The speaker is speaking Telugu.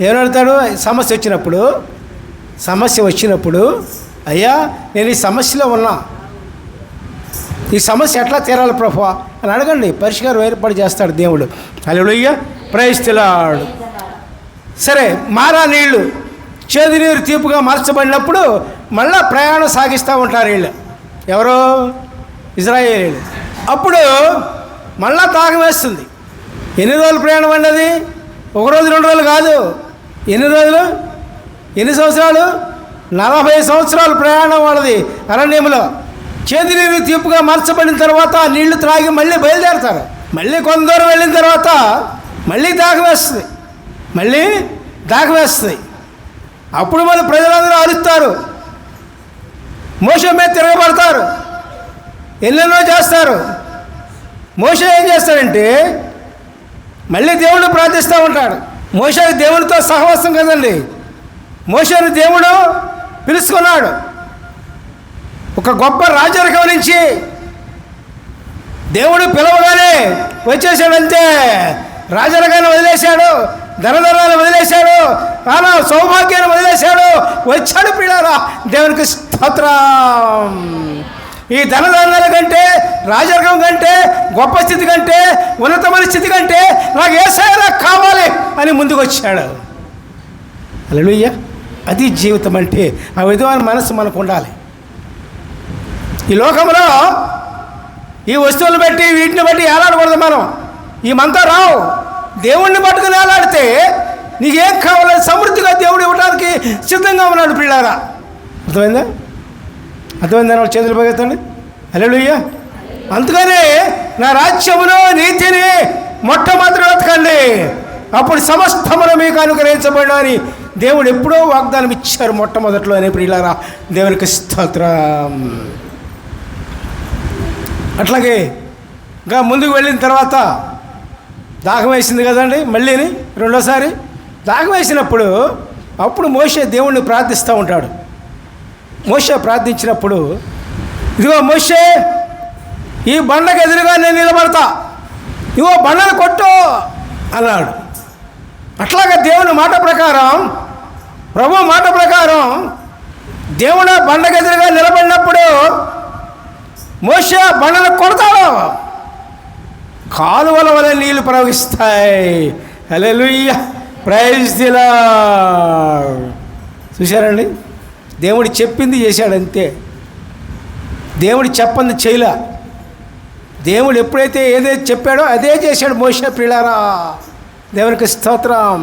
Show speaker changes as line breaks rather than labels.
ఏమడతాడు? సమస్య వచ్చినప్పుడు అయ్యా నేను ఈ సమస్యలో ఉన్నా, ఈ సమస్య ఎట్లా తీరాలి ప్రభువా అని అడగండి. పరిష్కారం ఏర్పాటు చేస్తాడు దేవుడు. హల్లెలూయా, ప్రైజ్ ది లార్డ్. సరే, మారా నీళ్లు చేదు నీరు తీపుగా మార్చబడినప్పుడు మళ్ళా ప్రయాణం సాగిస్తూ ఉంటారు వీళ్ళు. ఎవరు? ఇజ్రాయేలీలు. అప్పుడు మళ్ళా దాహం వేస్తుంది. ఎన్ని రోజులు ప్రయాణం అండి అది? 1 రోజు 2 రోజులు కాదు. ఎన్ని రోజులు? ఎన్ని సంవత్సరాలు? 40 సంవత్సరాలు ప్రయాణం వాళ్ళది అరణ్యంలో. చేదు నీరు తీపుగా మార్చబడిన తర్వాత నీళ్లు త్రాగి మళ్ళీ బయలుదేరతారు. మళ్ళీ కొంత దూరం వెళ్ళిన తర్వాత మళ్ళీ దాహం వేస్తుంది. అప్పుడు మళ్ళీ ప్రజలందరూ అరుస్తారు, మోషే మీద తిరగబడతారు, ఎన్నెన్నో చేస్తారు. మోషే ఏం చేస్తాడంటే మళ్ళీ దేవుడు ప్రార్థిస్తూ ఉంటాడు. మోషే దేవునితో సహవాసం కదండి. మోషేని దేవుడు పిలుచుకున్నాడు. ఒక గొప్ప రాజరికం నుంచి దేవుడు పిలవగానే వచ్చేసాడంతే. రాజరికాన్ని వదిలేశాడు, ధనధనాన్ని వదిలేశాడు, సౌభాగ్యాన్ని వదిలేశాడు, వచ్చాడు పిల్లారా. దేవునికి స్తోత్రం. ఈ ధనధాన్యాల కంటే, రాజరికం కంటే, గొప్ప స్థితి కంటే, ఉన్నతమైన స్థితి కంటే నాకు యేసయ్య కావాలి అని ముందుకు వచ్చాడు. హల్లెలూయా. అది జీవితం అంటే. ఆ విధమైన మనసు మనకు ఉండాలి. ఈ లోకంలో ఈ వస్తువులు బట్టి వీటిని బట్టి ఏలాడకూడదు మనం. ఈ మనతో రావు. దేవుణ్ణి పట్టుకుని ఏలాడితే నీకేం కావాలని సమృద్ధిగా దేవుడు ఇవ్వడానికి సిద్ధంగా ఉన్నాడు పిల్లారా. అర్థమైందా? వాళ్ళు చేతులు పోగెత్తండి. హల్లెలూయా. అందుకనే నా రాజ్యములో నీతిని మొట్టమొదటి వెతకండి, అప్పుడు సమస్తమును మీకు అనుగ్రహించబడిన అని దేవుడు ఎప్పుడో వాగ్దానం ఇచ్చారు మొట్టమొదటిలోనే పిల్లారా. దేవునికి స్తోత్రం. అట్లాగే ఇంకా ముందుకు వెళ్ళిన తర్వాత దాహం వేసింది కదండి. మళ్ళీని రెండోసారి దాహం వేసినప్పుడు అప్పుడు మోషే దేవుణ్ణి ప్రార్థిస్తూ ఉంటాడు. మోషే ప్రార్థించినప్పుడు, ఇదిగో మోషే, ఈ బండకు ఎదురుగా నేను నిలబడతా, ఇదిగో బండను కొట్టు అన్నాడు. అట్లాగే దేవుని మాట ప్రకారం, ప్రభు మాట ప్రకారం దేవుడు బండకు ఎదురుగా నిలబడినప్పుడు మోషే బండను కొడతాడు. కాలువల వల్ల నీళ్లు ప్రవహిస్తాయి. హల్లెలూయా, ప్రైజ్ ది లార్డ్. చూశారండి? దేవుడు చెప్పింది చేశాడంతే. దేవుడు చెప్పంది చేయలే. దేవుడు ఎప్పుడైతే ఏదైతే చెప్పాడో అదే చేశాడు మోషే పిల్లారా. దేవునికి స్తోత్రం.